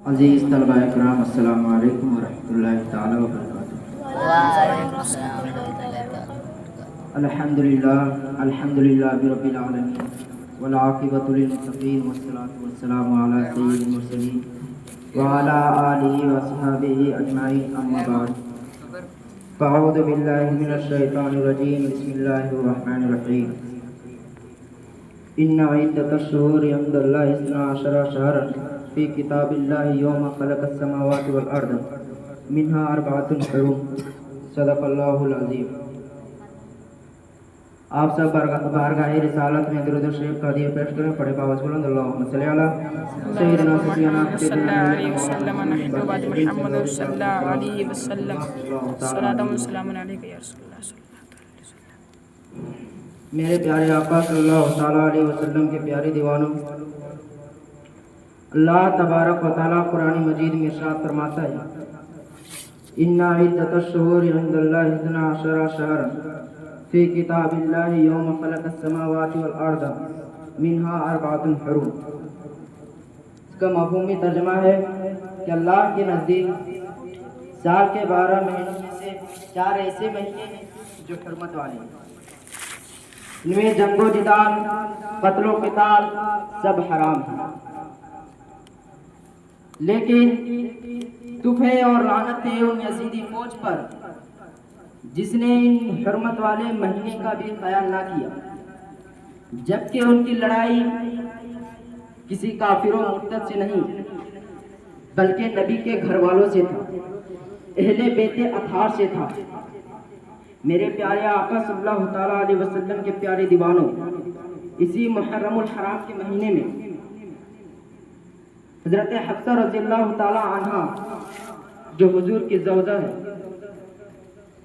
अज़ीज़ तलबा इकराम अस्सलामु अलैकुम वरहमतुल्लाहि तआला व बरकातुहू। अल्हम्दुलिल्लाह बिरब्बिल आलमीन वल आक़िबतु लिल मुत्तक़ीन वस्सलातु वस्सलामु अला सय्यिदिल मुरसलीन व अला आलिहि व अस्हाबिहि अजमाइन अम्मा बाद। फ़अऊज़ु बिल्लाहि मिनश शैतानिर रजीम बिस्मिल्लाहिर रहमानिर रहीम। इन्ना इद्दतश शुहूरि इंदल्लाहि इस्ना अशरा शहरन फ़ी किताबिल्लाहि यौमा ख़लक़स समावाति वल अर्द मिन्हा अर्बअतुन हुरुम। सदक़ल्लाहुल अज़ीम। आप सब बारगाह रिसालत में दुरूद शरीफ का हदीया पेश करें। पढ़े बावज बुलंद अल्लाहुम्मा सल्लि अला सय्यिदिना सफियाना हबीबना मेरे प्यारे आका सल्लल्लाहु तआला अलैहि वसल्लम के प्यारे दीवानों, अल्लाह तबारक व तआला कुरान मजीद में इरशाद फरमाता है, इन्ना इद्दतश शुहूरि इंदल्लाहि इस्ना अशरा शहरन फ़ी किताबिल्लाहि यौमा ख़लक़स समावाति वल अर्द मिन्हा अर्बअतुन हुरुम। इसका मफ़हूमी तर्जुमा है कि अल्लाह के नज़दीक साल के 12 महीनों में से 4 ऐसे महीने हैं जो हुर्मत वाले हैं। इनमें जंगो जिदाल, कत्लो क़िताल सब हराम है, लेकिन तुफे और लानत है उन यजीदी फौज पर जिसने इन हुर्मत वाले महीने का भी ख्याल ना किया, जबकि उनकी लड़ाई किसी काफिरों मुर्तद से नहीं बल्कि नबी के घर वालों से था, अहले बेते अथार से था। मेरे प्यारे आका सल्लल्लाहु तआला अलैहि वसल्लम के प्यारे दीवानों, इसी मुहर्रमुल हराम के महीने में हजरत हफ्सा रज़ियल्लाहु ताला अन्हा जो हुजूर की ज़ौजा है,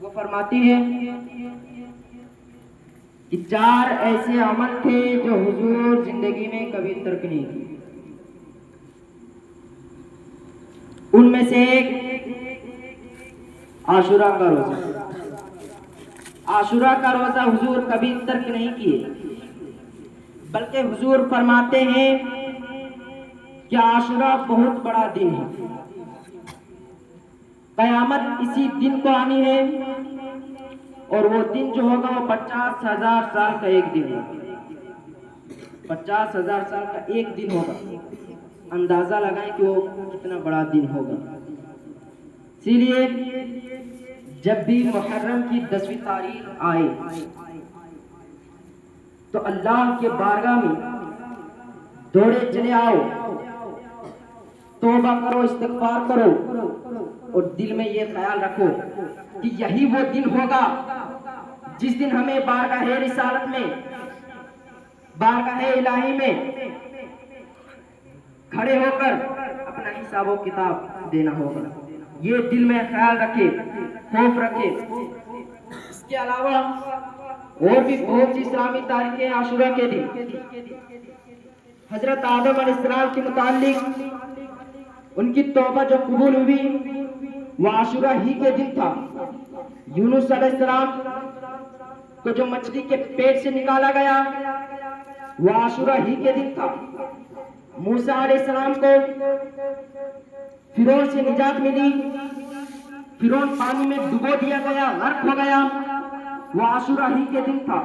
वो फरमाती है कि 4 ऐसे अमल थे जो हुजूर जिंदगी में कभी तर्क नहीं किए। उनमें से एक आशुरा का रोजा। आशुरा का रोजा हुजूर कभी तर्क नहीं किए, बल्कि हुजूर फरमाते हैं कि आशुरा बहुत बड़ा दिन है, कयामत इसी दिन को आनी है और वो दिन जो होगा वो 50,000 साल का एक दिन है। 50,000 साल का एक दिन होगा। अंदाजा लगाएं कि वो कितना बड़ा दिन होगा। इसीलिए जब भी मुहर्रम की 10वीं तारीख आए तो अल्लाह के बारगाह में दौड़े चले आओ, तौबा करो, इस्तिग़फ़ार करो और दिल में ये ख्याल रखो कि यही वो दिन होगा जिस दिन हमें बारगाह रिसालत में, बारगाह इलाही में खड़े होकर अपना हिसाब व किताब देना होगा। ये दिल में ख्याल रखे, खौफ रखे। इसके अलावा और भी बहुत सी इस्लामी तारीखें आशुरा के दिन। हजरत आदम अलैहिस्सलाम के मुताल्लिक उनकी तौबा जो कबूल हुई वो आशुरा ही के दिन था। यूनुस अलैहिस्सलाम को जो मछली के पेट से निकाला गया वो आशुरा ही के दिन था। मूसा अलैहिस्सलाम को फिरौन से निजात मिली, फिरौन पानी में डुबो दिया गया, गर्क हो गया, वो आशुरा ही के दिन था।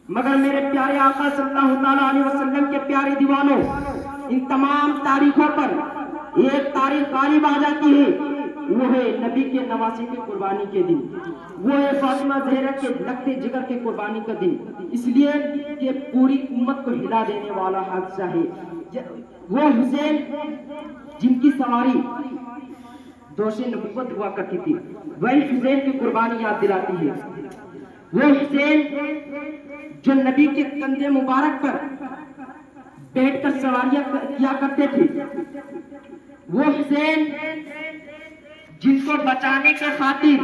मगर मेरे प्यारे आका सल्लल्लाहु तआला अलैहि वसल्लम के प्यारे दीवानों, इन तमाम तारीखों पर एक तारीख गालिब आ जाती है, वो है नबी के नवासी की कुर्बानी के दिन। वो है फातिमा ज़हरा के लगते जिगर के कुर्बानी का दिन। इसलिए कि पूरी उम्मत को हिला देने वाला हादसा है। वो हुसैन जिनकी सवारी दोषे नबुव्वत हुआ करती थी, वही हुसैन की कुर्बानी याद दिलाती है। वो हुसैन जो नबी के कंधे मुबारक पर बैठकर सवारियां किया करते थे, वो हुसैन जिनको बचाने के खातिर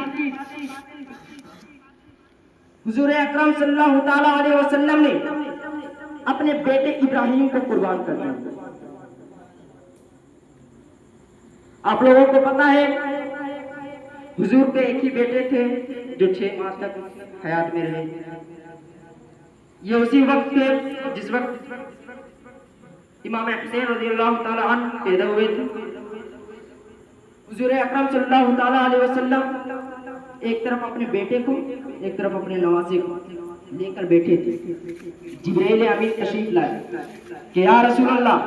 हुजूर अकरम सल्लल्लाहु तआला अलैहि वसल्लम ने अपने बेटे इब्राहिम को कुर्बान कर दिया। आप लोगों को पता है हुजूर के एक ही बेटे थे जो 6 माह तक हयात में रहे। ये उसी वक्त जिस वक्त इमाम हुसैन रज़ियल्लाहु ताला अन्हु पैदा हुए थे। हुजूर अकरम सल्लल्लाहु ताला अलैहि वसल्लम एक तरफ अपने बेटे को, एक तरफ अपने नवासे को लेकर बैठे थे। जिब्राइल अमीन तशरीफ लाए कि या रसूल अल्लाह,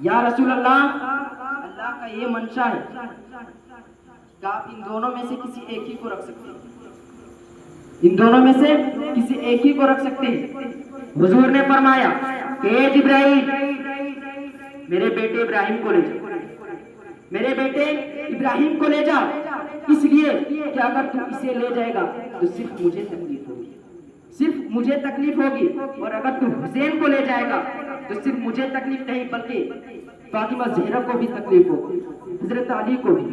या रसूल अल्लाह, अल्लाह का ये मंशा है कि आप इन दोनों में से किसी एक ही को रख सकते हैं, इन दोनों में से किसी एक ही को रख सकते हैं। हुजूर ने फरमाया कि ए जिब्राइल, मेरे बेटे इब्राहिम को ले जाओ, मेरे बेटे इब्राहिम को ले जा, इसलिए कि अगर तू इसे ले जाएगा तो सिर्फ मुझे तकलीफ होगी, सिर्फ मुझे तकलीफ होगी, और अगर तू हुसैन को ले जाएगा तो सिर्फ मुझे तकलीफ नहीं बल्कि फातिमा ज़हरा को भी तकलीफ होगी, हजरत अली को भी।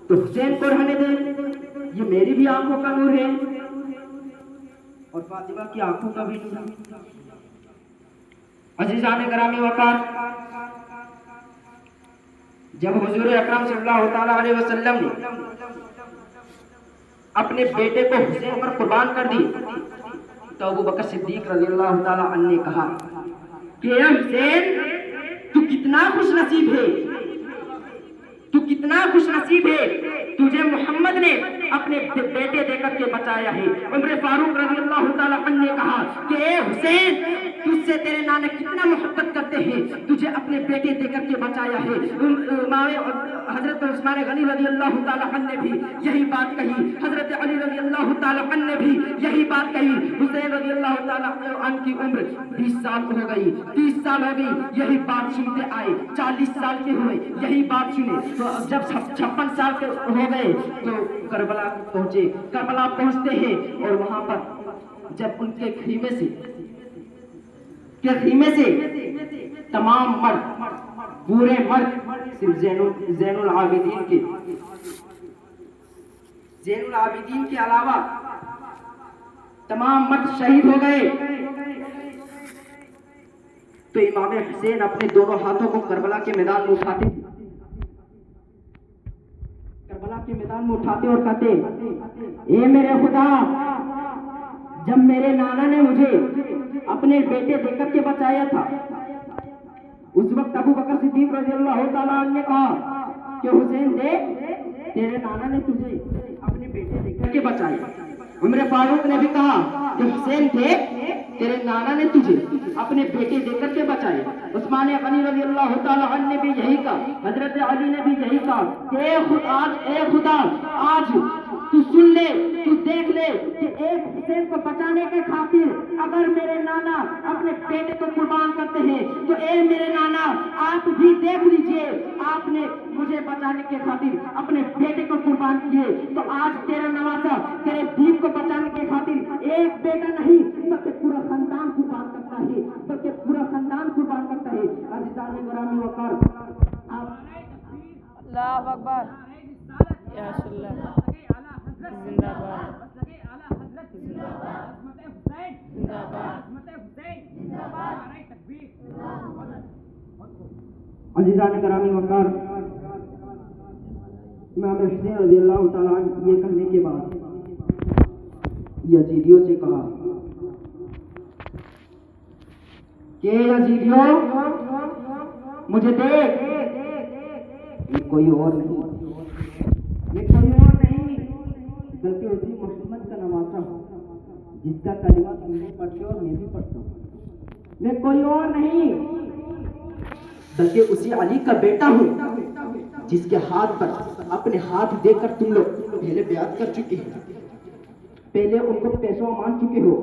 तो हुसैन को रहने दे, ये मेरी भी आंखों का नूर है और फातिमा की आंखों का भी नूर है। अजीजान करामी वकार, जब हुजूर अकरम सल्लल्लाहु ताला अलैहि वसल्लम ने अपने बेटे को हुसैन पर कुर्बान कर दी तो अबू बकर सिद्दीक रज़ियल्लाहु ताला अन्हु ने कहा कि ए हुसैन, तू कितना खुशनसीब है, तू कितना खुशनसीब है, तुझे मोहम्मद ने अपने बेटे देकर के बचाया है। उमर फारूक रज़ियल्लाहु ताला अन्हु ने कहा कि ए हुसैन, तुझसे तेरे नाना कितना मोहब्बत करते हैं, तुझे अपने बेटे देकर के बचाया है। हजरत उस्मान गनी रज़ियल्लाहु ताला अन्हु ने भी यही बात कही, हजरत अली रज़ियल्लाहु ताला अन्हु ने भी यही बात कही। हुसैन रज़ियल्लाहु ताला अन्हु की उम्र 20 साल हो गई, 30 साल हो गई, यही बात सुनते आए। 40 साल के हुए, यही बात सुने। तो जब 56 साल के हो गए तो करबला पहुंचे। करबला पहुंचते हैं और वहां पर जब उनके खीमे से तमाम मर्द, पूरे मर्द, सिर्फ ज़ैनुल आबिदीन के अलावा तमाम मर्द शहीद हो गए। तो इमाम हुसैन अपने दोनों हाथों को करबला के मैदान में उठाते, करबला के मैदान में उठाते और कहते, ए मेरे खुदा, जब मेरे नाना ने मुझे अपने बेटे देकर के बचाया था, उस वक्त अबू बकर सिद्दीक रज़ियल्लाहु ताला अन्हु ने कहा कि हुसैन देख, तेरे नाना ने तुझे अपने बेटे देकर के बचाया। उमर फारूक ने भी कहा कि हुसैन देख, तेरे नाना ने तुझे अपने बेटे देकर के बचाए। उस्मान गनी रज़ियल्लाहु ताला अन्हु ने भी यही कहा, हजरत अली ने भी यही कहा कि ए खुदा, आज तू सुन ले, तू देख ले कि एक हुसैन को बचाने के खातिर अगर मेरे नाना अपने बेटे को कुर्बान करते हैं तो ए मेरे नाना, आप भी देख लीजिए, आपने मुझे बचाने के खातिर अपने बेटे को कुर्बान किए, तो आज तेरा नवासा तेरे दीन को बचाने के खातिर एक बेटा नहीं बल्कि पूरा खानदान कुर्बान करता है, बल्कि पूरा खानदान कुर्बान करता है। अज़ीज़ान गिरामी वक़ार, अल्लाहु अकबर, या अल्लाह, जिंदाबाद, अज़ीज़ान गिरामी वक़ार, इमाम हुसैन रज़ियल्लाहु ताला अन्हु ये करने के बाद यजीदियों से कहा कि यजीदियों, मुझे देख, ये कोई और नहीं बल्कि उसी मोहम्मद का नवासा जिसका कलिमा तुम भी पढ़ते और मैं भी पढ़ता हूँ। मैं कोई और नहीं बल्कि उसी अली का बेटा हूँ जिसके हाथ पर अपने हाथ देकर तुम लोग पहले ब्यात कर चुके हैं, पहले उनको पेशवा मान चुके हो।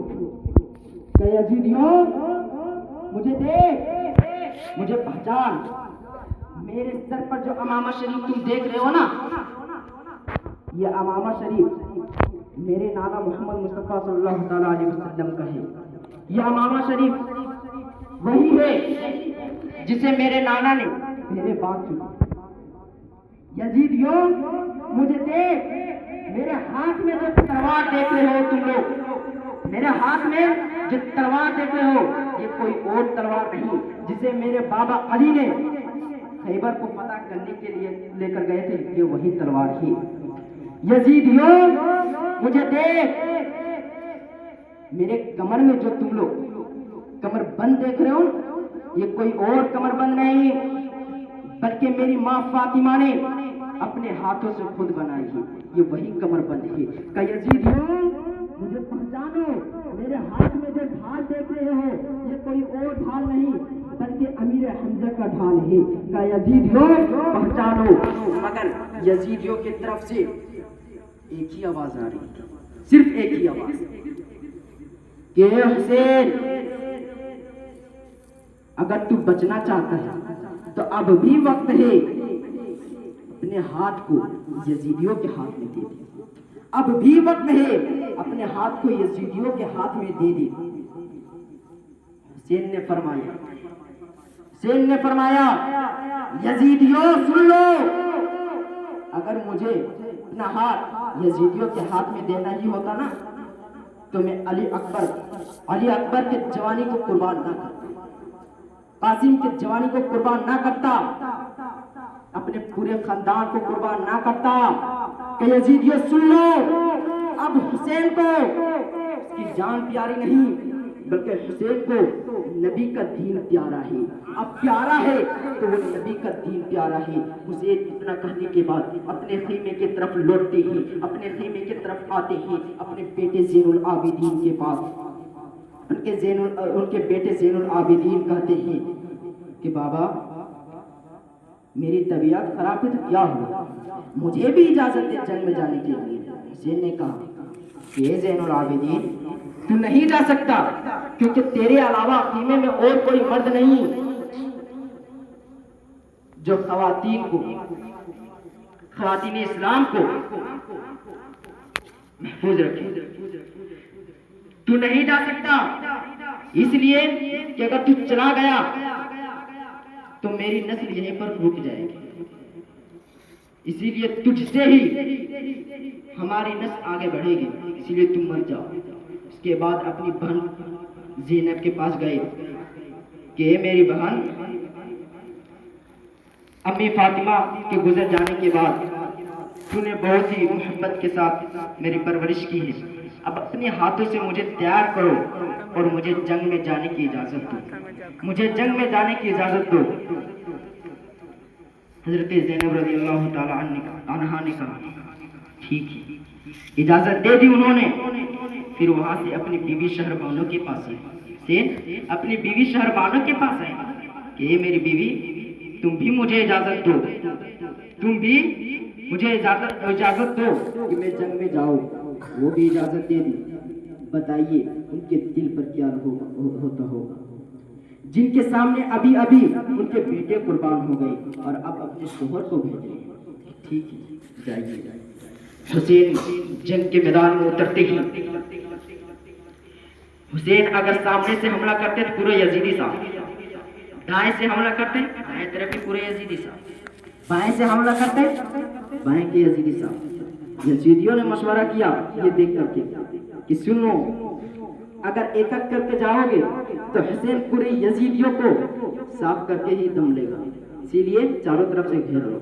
यजीदियों, मुझे देख, मुझे पहचान, मेरे सर पर जो अमामा शरीफ तुम देख रहे हो ना, ये अमामा शरीफ मेरे नाना मोहम्मद मुस्तफ़ा सल्लल्लाहु ताला अलैहि वसल्लम का है। ये अमामा शरीफ वही है जिसे मेरे नाना ने मेरे बात की। यजीदियों, मुझे देख, मेरे हाथ में जो तलवार देख रहे हो तुम लोग, मेरे हाथ में जो तलवार देख रहे हो, ये कोई और तलवार नहीं जिसे मेरे बाबा अली ने खैबर को फतह करने के लिए लेकर गए थे, ये वही तलवार ही। यजीदियों, मुझे देख, मेरे कमर में जो तुम लोग कमर बंद देख रहे हो, ये कोई और कमर बंद नहीं, बल्कि मेरी माँ फातिमा ने अपने हाथों से खुद बनाई है। ये वही कमर बंद है। का यजीदियों, मुझे पहचानो, मेरे हाथ में जो ढाल देख रहे हो, ये कोई और ढाल नहीं, बल्कि अमीर हमजा का ढाल है। का यजीदियों पहचानो। मगर यजीदियों की तरफ से एक ही आवाज आ रही थी, सिर्फ एक ही आवाज कि हुसैन, अगर तू बचना चाहता है तो अब भी वक्त है, अपने हाथ को यजीदियों के हाथ में दे दे। अब भी वक्त है, अपने हाथ को यजीदियों के हाथ में दे दे। हुसैन ने फरमाया, यजीदियों सुन लो, अगर मुझे अपना हाथ यजीदियों के हाथ में देना ही होता ना, तो मैं अली अकबर के जवानी को कुर्बान ना करता, कासिम के जवानी को कुर्बान ना करता, अपने पूरे खानदान को कुर्बान ना करता। कि यजीदियों सुन लो, अब हुसैन को उसकी जान प्यारी नहीं, बल्कि हुसैन को नबी का दीन प्यारा है। अब प्यारा है तो वो नबी का दीन प्यारा है। हुसैन इतना कहने के बाद अपने खीमे की तरफ लौटते ही, अपने खीमे की तरफ आते ही अपने बेटे ज़ैनुल आबिदीन के पास, उनके बेटे ज़ैनुल आबिदीन कहते हैं कि बाबा, मेरी तबीयत खराब है तो क्या हुआ, मुझे भी इजाजत दे जंग में जाने के लिए। हुसैन ने कहा कि ज़ैनुल आबिदीन, तू नहीं जा सकता, क्योंकि तेरे अलावा खीमे में और कोई मर्द नहीं जो खवातीन इस्लाम को महफूज रखे। तू नहीं जा सकता, इसलिए कि अगर तू चला गया तो मेरी नस्ल यहीं पर रुक जाएगी, इसीलिए तुझसे ही हमारी नस्ल आगे बढ़ेगी, इसीलिए तुम मर जाओ। उसके बाद अपनी बहन ज़ैनब के पास गए कि मेरी बहन, अम्मी फातिमा के गुजर जाने के बाद तूने बहुत ही मोहब्बत के साथ मेरी परवरिश की है, अब अपने हाथों से मुझे तैयार करो और मुझे जंग में जाने की इजाजत दो, मुझे जंग में जाने की इजाजत दो। हजरत ज़ैनब रज़ियल्लाहु ताला अन्हा ने कहा ठीक है, इजाजत दे दी उन्होंने। फिर वहां से अपनी बीवी शहरबानो के पास आए, अपनी बीवी शहरबानो के पास आए कि मेरी बीवी, तुम भी मुझे इजाजत दो, तुम भी मुझे इजाजत दो कि मैं जंग में जाऊं। वो भी इजाजत दे दी। बताइए उनके दिल पर क्या होता होगा, जिनके सामने अभी अभी उनके बेटे कुर्बान हो गए और अब अपने शोहर को भेज रहे हैं। ठीक है, जाइए। हुसैन जंग के मैदान में उतरते ही, हुसैन अगर सामने से हमला करते तो पूरे यजीदी साहब, दाएं से हमला करते दाएं तरफ भी पूरे यजीदी साहब, बाएं से हमला करते बाएं के यजीदी साहब। यजीदियों ने मशवरा किया ये देख करके कि सुनो, अगर एक एक करके जाओगे तो हुसैन पूरे यजीदियों को साफ करके ही दम लेगा, इसीलिए चारों तरफ से घेर लो।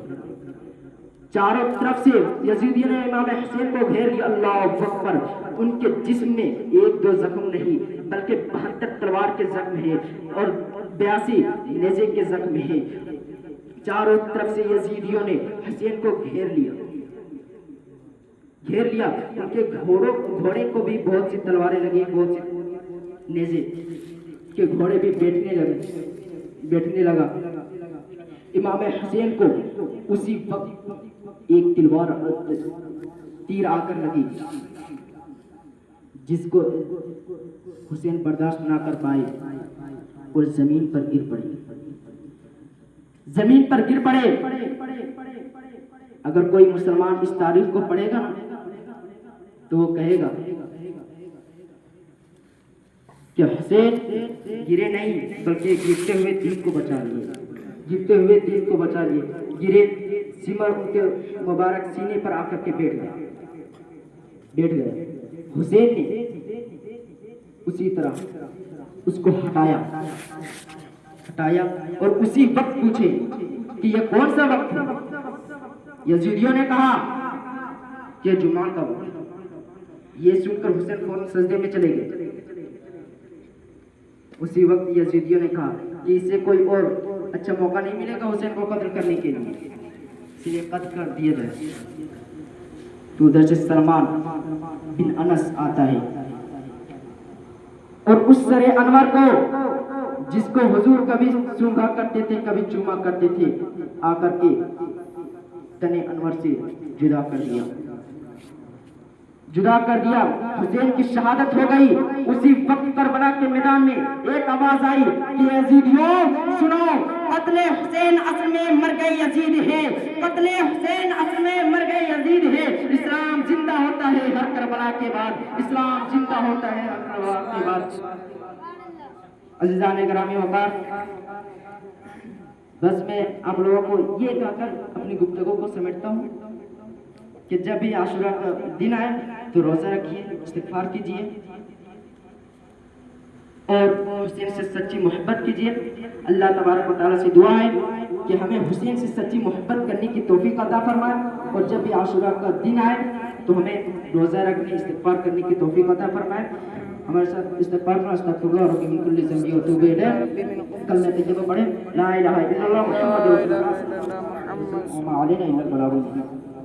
चारों तरफ से यजीदियों ने इमाम हुसैन को घेर लिया। अल्लाह अकबर। उनके जिस्म में एक दो जख्म नहीं, बल्कि 72 तलवार के जख्म है और 82 नेज़े के जख्म है। चारों तरफ से यजीदियों ने हुसैन को घेर लिया। उनके घोड़े को भी बहुत सी तलवारें लगी, बहुत सी नेज़े के घोड़े भी बैठने लगा। इमाम हुसैन को उसी वक्त एक तीर आकर लगी, जिसको हुसैन बर्दाश्त ना कर पाए और जमीन पर गिर पड़े। अगर कोई मुसलमान इस तारीख को पढ़ेगा ना तो वो कहेगा कि हुसैन गिरे नहीं, बल्कि गिरते हुए दीन को बचा लिए, गिरे, सिमर उनके मुबारक सीने पर आकर के बैठ गए। हुसैन ने उसी तरह उसको हटाया और उसी वक्त पूछे कि यह कौन सा वक्त है। यजीदियों ने कहा कि जुमा का वक्त। ये सुनकर हुसैन फौरन सजदे में चले गए। उसी वक्त यजीदियों ने कहा कि इससे कोई और अच्छा मौका नहीं मिलेगा हुसैन को कत्ल करने के लिए, इसलिए कत्ल कर दिया जाए। तो उधर से सलमान बिन अनस आता है और उस सरे अनवर को, जिसको हुजूर कभी सूंघा करते थे कभी चूमा करते थे, आकर के तने अनवर से जुदा कर दिया। हुसैन की शहादत हो गई। उसी वक्त करबला के मैदान में एक आवाज आई कि यजीदियों सुनो, कत्ले हुसैन असल में मर गए यजीद है, कत्ले हुसैन असल में मर गए यजीद है। इस्लाम जिंदा होता है हर करबला के बाद, इस्लाम जिंदा होता है हर करबला के बाद। अज़ीज़ान गिरामी वक़ार, बस मैं आप लोगों को ये कहकर अपनी गुफ्तगू को समेटता हूँ कि जब भी आशुरा का दिन आए तो रोज़ा रखिए, इस्तिग़फ़ार कीजिए और हुसैन से सच्ची मोहब्बत कीजिए। अल्लाह तबारक व तआला से दुआ है कि हमें हुसैन से सच्ची मोहब्बत करने की तौफ़ीक़ अता फरमाए और जब भी आशुरा का दिन आए तो हमें रोज़ा रखने, इस्तिग़फ़ार करने की तौफ़ीक़ अता फरमाए। हमारे साथ इस्तिग़फ़ार करें, अस्तग़फ़िरुल्लाह व मिन कुल्लि ज़ंबि व तूबू इलैह। कलमे तय्यबा पढ़ें, ला इलाहा इल्लल्लाह मुहम्मदुर रसूलुल्लाह व मा अलैना इल्लल बलागुल मुबीन।